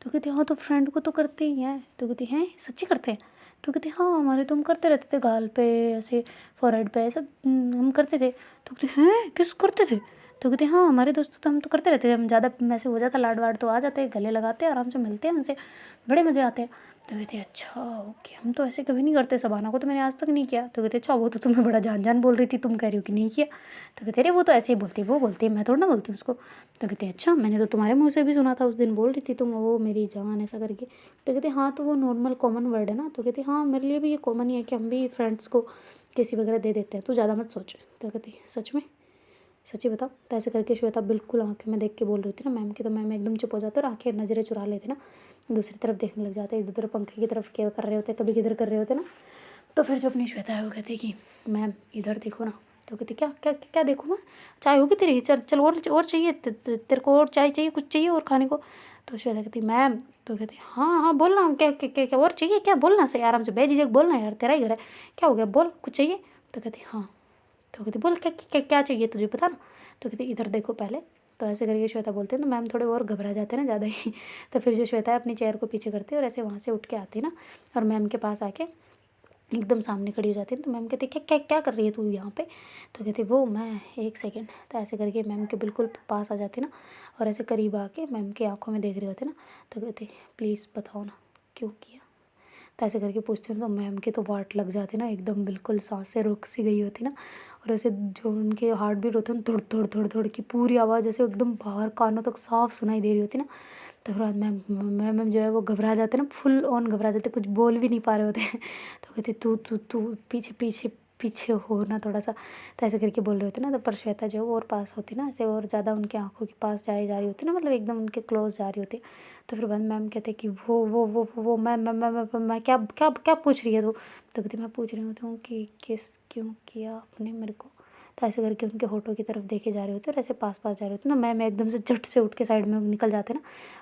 S1: तो कहती हाँ तो फ्रेंड को तो करते ही हैं। तो कहती हैं सच्ची करते हैं। तो कहती हाँ हमारे तो हम करते रहते थे, गाल पे ऐसे फॉरहेड पे ऐसा हम करते थे। तो कहती हैं किस करते थे। तो कहते हाँ हमारे दोस्त तो हम तो करते रहते थे, हम ज़्यादा ऐसे हो जाता लाड वाड तो आ जाते, गले लगाते हैं आराम से, मिलते हैं उनसे, बड़े मज़े आते हैं। तो कहते अच्छा ओके हम तो ऐसे कभी नहीं करते, सबाना को तो मैंने आज तक नहीं किया। तो कहते अच्छा वो तो तुम्हें बड़ा जान जान बोल रही थी, तुम कह रही हो कि नहीं किया। तो कहते अरे वो तो ऐसे ही बोलती है, वो बोलती है मैं थोड़ा ना बोलती हूँ उसको। तो कहते अच्छा मैंने तो तुम्हारे मुँह से भी सुना था उस दिन बोल रही थी तुम वो मेरी जान ऐसा करके। तो कहते हाँ तो वो नॉर्मल कॉमन वर्ड है ना। तो कहते हाँ मेरे लिए भी ये कॉमन ही है कि हम भी फ्रेंड्स को किसी वगैरह दे देते हैं, तू ज़्यादा मत सोच। तो कहती सच में, सच्ची बताओ। तो ऐसे करके श्वेता बिल्कुल आंखें में देख के बोल रही थी ना मैम की। तो मैम एकदम चुप हो जाते और आंखें नज़रें चुरा लेते ना, दूसरी तरफ देखने लग जाते, इधर उधर पंखे की तरफ क्या कर रहे होते, कभी किधर कर रहे होते ना। तो फिर जो अपनी श्वेता है वो कहती कि मैम इधर देखो ना। तो कहती क्या क्या क्या देखूँ मैं, चाय होगी तेरी, चल चल और चाहिए तेरे को, और चाय चाहिए, कुछ चाहिए और खाने को। तो श्वेता कहती मैम। तो कहती हाँ बोलना क्या क्या क्या क्या और चाहिए, क्या बोलना सही आराम से बेझिझक बोलना यार, तेरा ही घर है, क्या हो गया बोल कुछ चाहिए। तो कहती हाँ। तो कहती बोल क्या क्या क्या चाहिए तुझे पता ना। तो कहती इधर देखो पहले। तो ऐसे करके श्वेता बोलते हैं तो मैम थोड़े और घबरा जाते हैं ना ज़्यादा ही। तो फिर जो श्वेता है अपनी चेयर को पीछे करती है और ऐसे वहाँ से उठ के आती है ना, और मैम के पास आके एकदम सामने खड़ी हो जाती है। तो मैम कहती क्या क्या क्या कर रही है तू यहाँ पे। तो कहती वो मैं एक सेकंड। तो ऐसे करके मैम के बिल्कुल पास आ जाती ना, और ऐसे करीब आके मैम की आंखों में देख रहे होते ना। तो कहती प्लीज़ बताओ ना क्यों किया। तो ऐसे करके पूछती हूँ तो मैम के तो वाट लग जाते ना, एकदम बिल्कुल सांसें रुक सी गई होती ना, और ऐसे जो उनके हार्ट बीट होते हैं थोड़ थोड़ थोड़ थोड़ की पूरी आवाज़ ऐसे एकदम बाहर कानों तक साफ सुनाई दे रही होती ना। तो फिर बाद मैम जो है वो घबरा जाते ना, फुल ऑन घबरा जाते, कुछ बोल भी नहीं पा रहे होते। तो कहते तू तू तू पीछे पीछे पीछे हो ना थोड़ा सा। तो ऐसे करके बोल रहे होते ना। तो पर श्वेता जो है वो और पास होती ना, ऐसे और ज़्यादा उनके आंखों के पास जाए जा रही होती ना, मतलब एकदम उनके क्लोज जा रही होती। तो फिर बाद मैम कहते कि वो मैं क्या क्या क्या पूछ रही है तू। तो कहती मैं पूछ रही हूँ कि किस क्यों किया आपने मेरे को। तो ऐसे करके उनके होठों की तरफ देखे जा रहे होते और ऐसे पास पास जा रहे होते ना। मैम एकदम से झट से उठ के साइड में निकल जाते ना।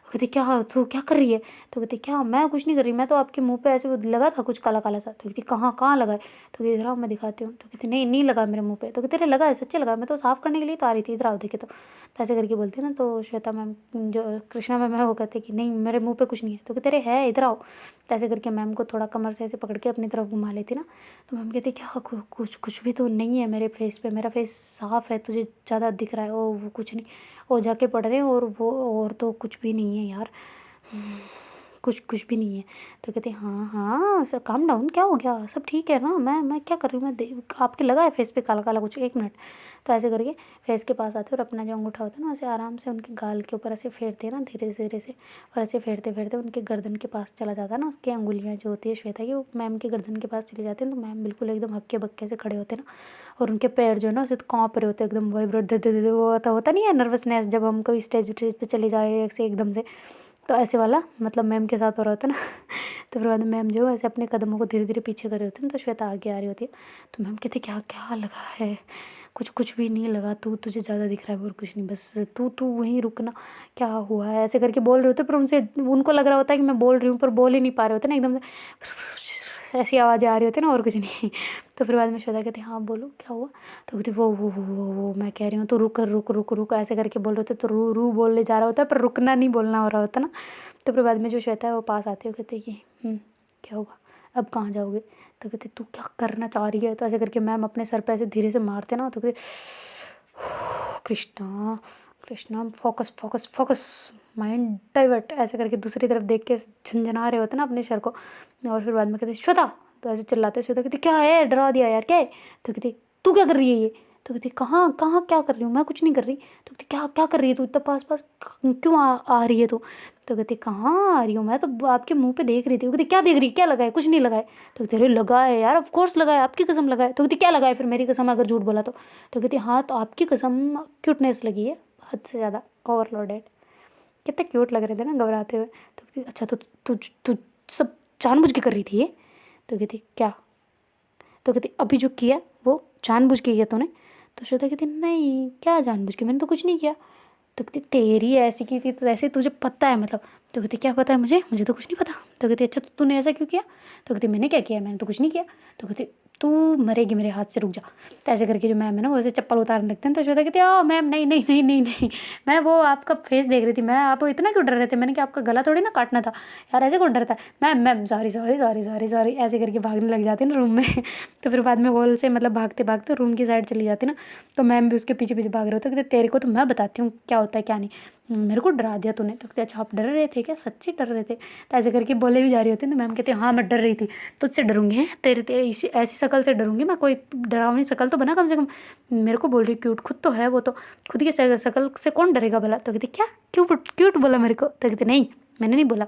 S1: कहती क्या तू क्या कर रही है? तो कहती क्या मैं कुछ नहीं कर रही, मैं तो आपके मुँह पे ऐसे वो लगा था कुछ काला काला सा। तो कहती कहाँ कहाँ लगा है? तो कहती इधर आओ मैं दिखाती हूँ। तो कहती नहीं नहीं लगा मेरे मुँह पे। तो कहती अरे लगा है, सच्चे लगा है, मैं तो साफ़ करने के लिए तो आ रही थी, इधर आओ देखे। तो ऐसे करके बोलती है ना। तो श्वेता मैम जो कृष्णा मैम है वो कहते कि नहीं मेरे मुँह पे कुछ नहीं है। तो कहते अरे है, इधर आओ। तो ऐसे करके मैम को थोड़ा कमर से ऐसे पकड़ के अपनी तरफ घुमा लेती ना। तो मैम कहती क्या कुछ भी तो नहीं है मेरे फेस पे, मेरा फेस साफ़ है, तुझे ज़्यादा दिख रहा है। वो कुछ नहीं, वो जाके पढ़ रहे हैं और वो और तो कुछ भी नहीं है यार, कुछ भी नहीं है। तो कहते हाँ हाँ सब काम डाउन, क्या हो गया, सब ठीक है ना? मैं क्या कर रही हूँ, मैं आपके लगा है फेस पे काला काला कुछ, एक मिनट। तो ऐसे करके फेस के पास आते और अपना जो अंगूठा होता है ना, ऐसे आराम से उनके गाल के ऊपर ऐसे फेरते हैं ना, धीरे धीरे से। और ऐसे फेरते फेरते उनके गर्दन के पास चला जाता है ना, उसकी अंगुलियाँ जो होती है श्वेता की, वो मैम के गर्दन के पास चले जाते हैं। तो मैम बिल्कुल एकदम हक्के बक्के से खड़े होते हैं ना, और उनके पैर जो है ना उसे काँप रहे होते हैं एकदम, वाइब्रेट दे दे दे, वो होता नहीं है नर्वसनेस जब हम कोई स्टेज पे चले जाए ऐसे एकदम से। तो ऐसे वाला मतलब मैम के साथ हो रहा होता है ना। तो फिर बाद में मैम जो है ऐसे अपने कदमों को धीरे धीरे पीछे कर रहे होते हैं। तो श्वेता आगे आ रही होती है। तो मैम कहते क्या क्या लगा है? कुछ भी नहीं लगा, तुझे ज़्यादा दिख रहा है और कुछ नहीं, बस तू वहीं रुकना, क्या हुआ है? ऐसे करके बोल रहे होते, पर उनको लग रहा होता है कि मैं बोल रही हूँ पर बोल ही नहीं पा रहे होते ना, एकदम से ऐसी आवाज़ें आ रही होती है ना, और कुछ नहीं। तो फिर बाद में श्वेता कहती हाँ बोलो क्या हुआ? तो कहती वो मैं कह रही हूँ तो रुक ऐसे करके बोल रहे होते। तो रू बोलने जा रहा होता है पर रुकना नहीं बोलना हो रहा होता ना। तो फिर बाद में जो श्वेता है वो पास आती है, कहती कि क्या हुआ, अब कहाँ जाओगे? तो कहती तू क्या करना चाह रही है? तो ऐसे करके मैम अपने सर पे ऐसे धीरे से मारते ना। तो कहते Krishna Krishna focus focus focus, mind divert, ऐसे करके दूसरी तरफ देख के झंझना रहे होते ना अपने सर को। और फिर बाद में कहते श्वेता, तो ऐसे चिल्लाते। श्वेता कहती क्या है, डरा दिया यार, क्या है? तो कहती तू क्या कर रही है ये? तो कहती कहाँ कहाँ क्या कर रही हूँ, मैं कुछ नहीं कर रही। तो कहती क्या क्या कर रही है तू, इतना पास पास क्यों आ रही है तू? तो कहती कहाँ आ रही हूँ, मैं तो आपके मुंह पे देख रही थी। वो कहती क्या देख रही, क्या लगा है? कुछ नहीं लगा है। तो कहती अरे लगा है यार, ऑफ कोर्स लगा है, आपकी कसम लगा है। तो कहती क्या लगा है फिर, मेरी कसम अगर झूठ बोला तो? तो कहती हाँ तो आपकी कसम, क्यूटनेस लगी है हद से ज़्यादा, ओवरलोडेड। कितने क्यूट लग रहे थे ना घबराते हुए। तो कहती अच्छा तो तू सब जानबूझ के कर रही थी ये? तो कहती क्या? तो कहती अभी जो किया वो जानबूझ के किया तूने? तो श्वेता कहती नहीं क्या जानबूझ के, मैंने तो कुछ नहीं किया। तो कहती तेरी ऐसी की थी तो ऐसे तुझे पता है मतलब? तो कहती क्या पता है मुझे तो कुछ नहीं पता। तो कहती अच्छा तो तूने ऐसा क्यों किया? तो कहती मैंने क्या किया, मैंने तो कुछ नहीं किया। तो कहती तू मरेगी मेरे हाथ से, रुक जा। तो ऐसे करके जो मैम है ना वो ऐसे चप्पल उतारने लगते हैं। तो श्वेता कहती है मैम नहीं नहीं नहीं नहीं नहीं, मैं वो आपका फेस देख रही थी, मैं आप इतना क्यों डर रहे थे, मैंने क्या आपका गला थोड़ी ना काटना था यार, ऐसे कौन डरता है? Ma'am sorry sorry sorry sorry sorry, ऐसे करके भागने लग जाते हैं ना रूम में। तो फिर बाद में हॉल से मतलब भागते भागते रूम की साइड चली जाती ना। तो मैम भी उसके पीछे पीछे भाग रहे होते, कहते तेरे को तो मैं बताती हूँ क्या होता है क्या नहीं, मेरे को डरा दिया तूने। तो कहते अच्छा आप डर रहे थे क्या, सच्ची डर रहे थे? तो ऐसे करके बोले भी जा रही होती है। तो मैम कहते हाँ मैं डर रही थी, तुझसे डरूंगी है, तेरे ऐसी शक्ल से डरूंगी मैं, कोई डरावनी शक्ल तो बना कम से कम। मेरे को बोल रही क्यूट, खुद तो है वो, तो खुद की शक्ल से कौन डरेगा भला? तो कहती क्या क्यूट बोला मेरे को? तो कहती नहीं मैंने नहीं बोला।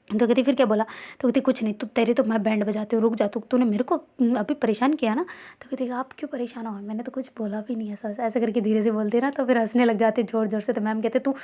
S1: तो कहती फिर क्या बोला? तो कहती कुछ नहीं, तू तेरे तो मैं बैंड बजाती हूँ, रुक जा, तूने मेरे को अभी परेशान किया ना। तो कहती आप क्यों परेशान हो, मैंने तो कुछ बोला भी नहीं ऐसा ऐसे करके धीरे से बोलती है ना। तो फिर हंसने लग जाते जोर जोर से। तो मैम कहते तू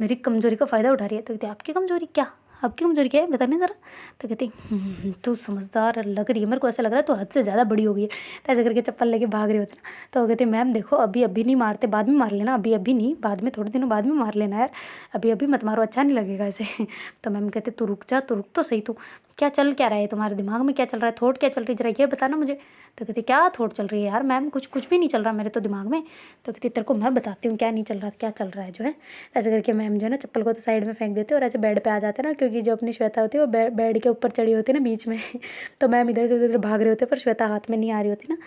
S1: मेरी कमजोरी का फ़ायदा उठा रही है। तो कहती आपकी कमजोरी क्या, आपकी कमजोरी क्या है बताने ज़रा। तो कहती तू समझदार लग रही है, मेरे को ऐसा लग रहा है तू हद से ज़्यादा बड़ी हो गई है। तो ऐसे करके चप्पल लेके भाग रही होती ना। तो कहती मैम देखो अभी नहीं मारते, बाद में मार लेना, अभी नहीं, बाद में थोड़े दिनों बाद में मार लेना यार, अभी मत मारो, अच्छा नहीं लगेगा ऐसे। तो मैम कहते तू रुक जा, तू रुक तो सही, तू क्या चल क्या रहा है तुम्हारे दिमाग में, क्या चल रहा है, थॉट क्या चल रही है, जरा ये बताना मुझे। तो कहती क्या थॉट चल रही है यार मैम, कुछ भी नहीं चल रहा मेरे तो दिमाग में। तो कहती तेरे को मैं बताती हूँ क्या नहीं चल रहा, क्या चल रहा है जो है। ऐसे करके मैम जो है ना चप्पल को तो साइड में फेंक देते और ऐसे बेड पे आ जाते ना, क्योंकि जो अपनी श्वेता होती है वो बेड के ऊपर चढ़ी होती है ना बीच में। तो मैम इधर से उधर भाग रहे होते पर श्वेता हाथ में नहीं आ रही होती ना।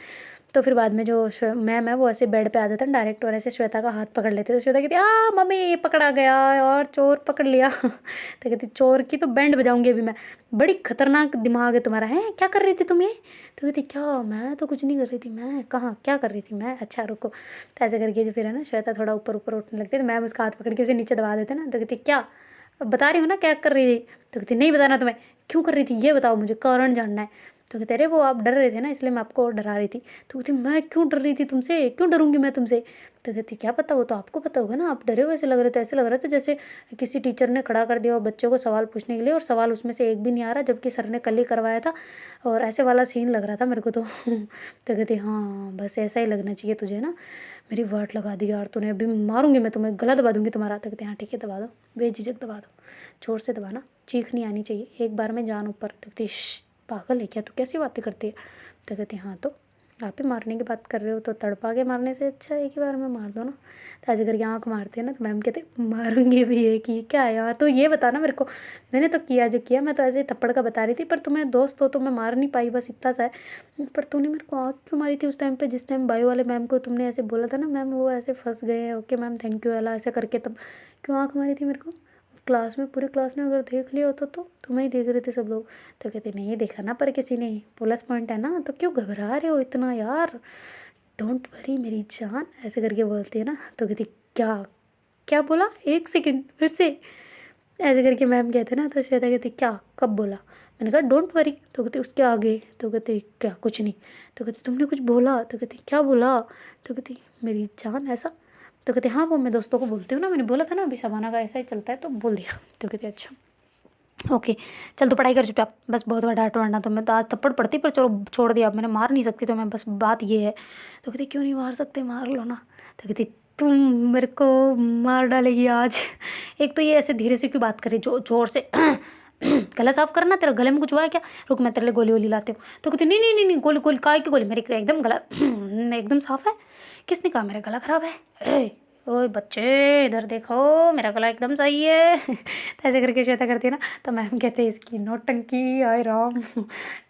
S1: तो फिर बाद में जो मैम है वो ऐसे बेड पे आ जाता है डायरेक्ट और ऐसे श्वेता का हाथ पकड़ लेते। तो श्वेता कहती मम्मी ये पकड़ा गया और चोर पकड़ लिया। तो कहती चोर की तो बैंड बजाऊंगी अभी मैं, बड़ी खतरनाक दिमाग है तुम्हारा, है क्या कर रही थी तुम ये? तो कहती क्या, मैं तो कुछ नहीं कर रही थी, मैं कहाँ क्या कर रही थी मैं, अच्छा रुको। तो ऐसे करके जो फिर है ना श्वेता थोड़ा ऊपर ऊपर उठने लगती है। तो मैम उसका हाथ पकड़ के उसे नीचे दबा देते ना। तो कहती क्या बता रही हूँ ना क्या कर रही थी। तो कहती नहीं बताना तुम्हें, क्यों कर रही थी ये बताओ, मुझे कारण जानना है। तो कहते अरे वो आप डर रहे थे ना इसलिए मैं आपको और डरा रही थी। तो कहती मैं क्यों डर रही थी तुमसे, क्यों डरूंगी मैं तुमसे। तो कहती क्या पता, वो तो आपको पता होगा ना, आप डरे हुए ऐसे लग रहे थे, ऐसे लग रहा था जैसे किसी टीचर ने खड़ा कर दिया हो बच्चों को सवाल पूछने के लिए और सवाल उसमें से एक भी नहीं आ रहा, जबकि सर ने कल ही करवाया था और ऐसे वाला सीन लग रहा था मेरे को तो। तो कहती हाँ बस ऐसा ही लगना चाहिए तुझे ना। मेरी वाट लगा दी यार तूने, अभी मारूंगी मैं तुम्हें, गला दबा दूंगी तुम्हारा। तो कहते हाँ ठीक है दबा दो, बेझिझक दबा दो, जोर से दबाना, चीख नहीं आनी चाहिए, एक बार में जान ऊपर। तो कहती पागल है क्या तू, कैसी बातें करती है। तो कहती हाँ तो आप ही मारने की बात कर रहे हो तो तड़पा के मारने से अच्छा एक ही बार में मार दो ना। तो ऐसे करके आँख मारते हैं ना तो मैम कहते मारूंगी भी है कि क्या है यार, तो ये बता ना मेरे को, मैंने तो किया जो किया, मैं तो ऐसे ही थप्पड़ का बता रही थी, पर तुम्हें दोस्त हो तो मैं मार नहीं पाई, बस इतना सा है। पर तूने मेरे को आँख क्यों मारी थी उस टाइम पे, जिस टाइम बायो वाले मैम को तुमने ऐसे बोला था ना मैम वो ऐसे फंस गए हैं, ओके मैम थैंक यू वाला ऐसे करके, तब क्यों आँख मारी थी मेरे को। क्लास में, पूरी क्लास ने अगर देख लिया होता तो तुम्हें ही देख रहे थे सब लोग। तो कहते नहीं देखा ना पर किसी ने, प्लस पॉइंट है ना, तो क्यों घबरा रहे हो इतना यार, डोंट वरी मेरी जान, ऐसे करके बोलती है ना। तो कहती क्या क्या बोला, एक सेकंड फिर से, ऐसे करके मैम कहते ना। तो श्वेता कहती क्या कब बोला, मैंने कहा डोंट वरी। तो कहती उसके आगे, तो कहती क्या कुछ नहीं। तो कहती तुमने कुछ बोला, तो कहती क्या बोला। तो कहती मेरी जान ऐसा। तो कहते हाँ वो मैं दोस्तों को बोलती हूँ ना, मैंने बोला था ना अभी शबाना का ऐसा ही चलता है तो बोल दिया। तो कहते अच्छा ओके चल तो पढ़ाई कर चुपचाप, बस बहुत बड़ा डांट वरना तो मैं तो आज थप्पड़ पड़ती, पर चलो छोड़ दिया, अब मैंने मार नहीं सकती तो मैं, बस बात ये है। तो कहती क्यों नहीं मार सकते, मार लो ना। तो कहती तुम मेरे को मार डालेगी आज। एक तो ये ऐसे धीरे से क्यों बात कर रही, जोर से। गला साफ करना, तेरा गले में कुछ हुआ है क्या, रुक मैं तेरे लिए गोली वोली लाती हूँ। तो कहती नहीं नहीं नहीं नहीं, गोली गोली काय की गोली, मेरे एकदम गला एकदम साफ है। किसने कहा मेरा गला खराब है, ओए बच्चे इधर देखो मेरा गला एकदम सही है। तो ऐसे करके श्वेता करती है ना। तो मैम कहते हैं इसकी नौटंकी, आए राम।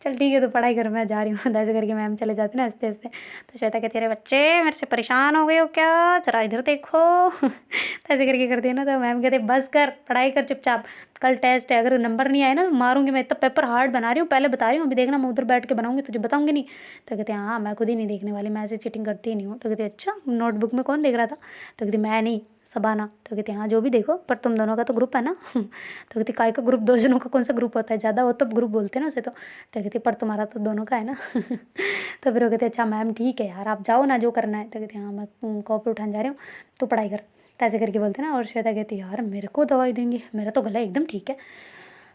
S1: चल ठीक है तो पढ़ाई कर, मैं जा रही हूँ। तो ऐसे करके मैम चले जाते ना हंसते हंसते। तो श्वेता कहती है अरे बच्चे मेरे से परेशान हो गए हो क्या, जरा इधर देखो। तो ऐसे करके करती है ना। तो मैम कहते बस कर, पढ़ाई कर चुपचाप, कल टेस्ट है, अगर नंबर नहीं आए ना तो मारूंगी मैं, इतना पेपर हार्ड बना रही हूँ, पहले बता रही हूँ, अभी देखना मैं उधर बैठ के बनाऊंगी, तुझे बताऊंगी नहीं। तो कहते हैं हाँ मैं खुद ही नहीं देखने वाली, मैं ऐसे चीटिंग करती ही नहीं हूँ। तो कहते अच्छा नोटबुक में कौन देख रहा था। तो कहती मैं नहीं शबाना। तो कहती हाँ जो भी देखो, पर तुम दोनों का तो ग्रुप है ना। तो कहती काय का ग्रुप, दो जनों का कौन सा ग्रुप होता है, ज़्यादा हो तो ग्रुप बोलते हैं ना उसे। तो कहती पर तुम्हारा तो दोनों का है ना। तो फिर वो कहते अच्छा मैम ठीक है यार आप जाओ ना जो करना है। तो कहती हाँ मैं कॉपी उठाने जा रही हूँ, तो पढ़ाई कर। तो ऐसे करके बोलते ना। और श्वेता कहती यार मेरे को दवाई देंगे, मेरा तो गला एकदम ठीक है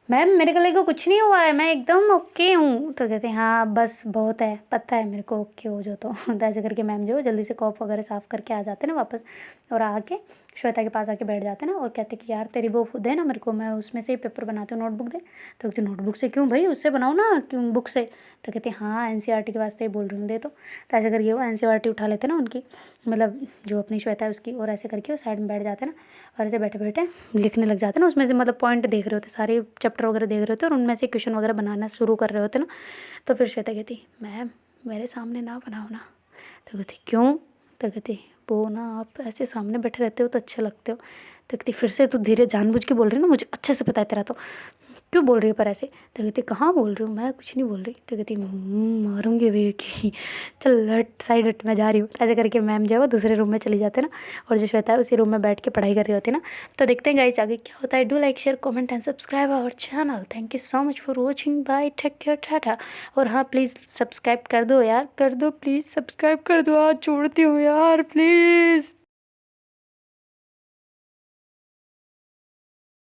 S1: मैम, मेरे गले को कुछ नहीं हुआ है, मैं एकदम ओके हूँ। तो कहते हैं हाँ बस बहुत है, पता है मेरे को ओके हो जो। तो ऐसे करके मैम जो जल्दी से कॉप वगैरह साफ़ करके आ जाते ना वापस, और आके श्वेता के पास आके बैठ जाते ना और कहते कि यार तेरी वो दे ना मेरे को, मैं उसमें से ही पेपर बनाती हूँ, नोटबुक दे। तो कहती नोटबुक से क्यों भाई, उससे बनाओ ना, क्यों बुक से। तो कहते हाँ एनसीईआरटी के वास्ते ही बोल रही हूँ दे। तो ऐसे करके वो एनसीईआरटी उठा लेते ना उनकी, मतलब जो अपनी श्वेता है उसकी, और ऐसे करके वो साइड में बैठ जाते ना, और ऐसे बैठे बैठे लिखने लग जाते ना उसमें से, मतलब पॉइंट देख रहे होते, सारे चैप्टर वगैरह देख रहे होते और उनमें से क्वेश्चन वगैरह बनाना शुरू कर रहे होते ना। तो फिर श्वेता कहती मैम मेरे सामने ना बनाओ ना। तो कहती क्यों। तो कहती वो ना आप ऐसे सामने बैठे रहते हो तो अच्छे लगते हो। तो कहती फिर से तू धीरे जानबूझ के बोल रही ना, मुझे अच्छे से पता है तेरा तो क्यों बोल रही है पर ऐसे। तो कहती कहाँ बोल रही हूँ, मैं कुछ नहीं बोल रही। तो कहती मारूंगी वे की, चल हट साइड हट मैं जा रही हूँ। ऐसे करके मैम जो है वो दूसरे रूम में चली जाते ना, और जो श्वेता है उसी रूम में बैठ के पढ़ाई कर रही होती ना। तो देखते हैं गाइस आगे क्या होता है। Do like share comment and subscribe our channel. Thank you so much for watching, bye take care tata. और हाँ प्लीज़ सब्सक्राइब कर दो यार, कर दो प्लीज़, सब्सक्राइब कर दो, आज छोड़ती हूँ यार प्लीज़।